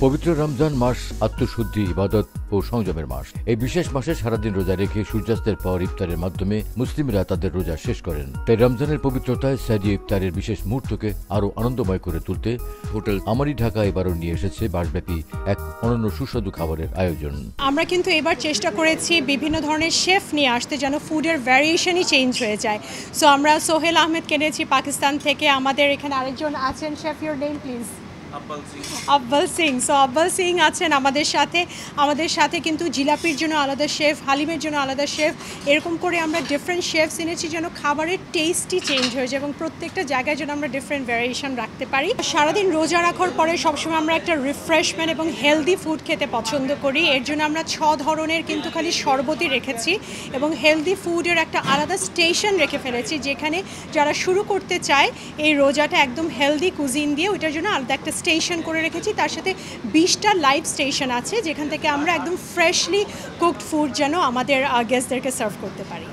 পবিত্র রমজান মাস আত্মশুদ্ধি, ইবাদত ও সংযমের মাস। এই বিশেষ মাসে সারাদিন রোজা রেখে সূর্যাস্তের পর ইফতারের মাধ্যমে মুসলিমরা তাদের রোজা শেষ করেন। তাই রমজানের পবিত্রতায় সাদি ইফতারের বিশেষ মুহূর্তকে আরো আনন্দময় করে তুলতে হোটেল আমারি ঢাকা এবারও নিয়ে এসেছে মাসব্যাপী এক অনন্য সুস্বাদু খাবারের আয়োজন। আমরা কিন্তু এবার চেষ্টা করেছি বিভিন্ন ধরনের শেফ নিয়ে আসতে, যেন ফুডের ভ্যারিয়েশনই চেঞ্জ হয়ে যায়। সো আমরা সোহেল আহমেদ কিনেছি পাকিস্তান থেকে। আমাদের এখানে আরেকজন আছেন, chef your name please. Abbal Singh. So Abbal Singh আছেন আমাদের সাথে কিন্তু জিলাপির জন্য আলাদা শেফ, হালিমের জন্য আলাদা শেফ, এরকম করে আমরা ডিফারেন্ট শেফস এনেছি যেন খাবারের টেস্টই চেঞ্জ হয়ে যায় এবং প্রত্যেকটা জায়গায় যেন আমরা ডিফারেন্ট ভ্যারিয়েশন রাখতে পারি। সারাদিন রোজা রাখার পরে সবসময় আমরা একটা রিফ্রেশমেন্ট এবং হেলদি ফুড খেতে পছন্দ করি। এর জন্য আমরা 6 ধরনের কিন্তু খালি শরবতই রেখেছি এবং হেলদি ফুডের একটা আলাদা স্টেশন রেখে ফেলেছি, যেখানে যারা শুরু করতে চায় এই রোজাটা একদম হেলদি কুজিন দিয়ে, ওইটার জন্য আলাদা একটা স্টেশন করে রেখেছি। তার সাথে 20টা লাইভ স্টেশন আছে যেখান থেকে আমরা একদম ফ্রেশলি কুকড ফুড যেন আমাদের গেস্টদেরকে সার্ভ করতে পারি।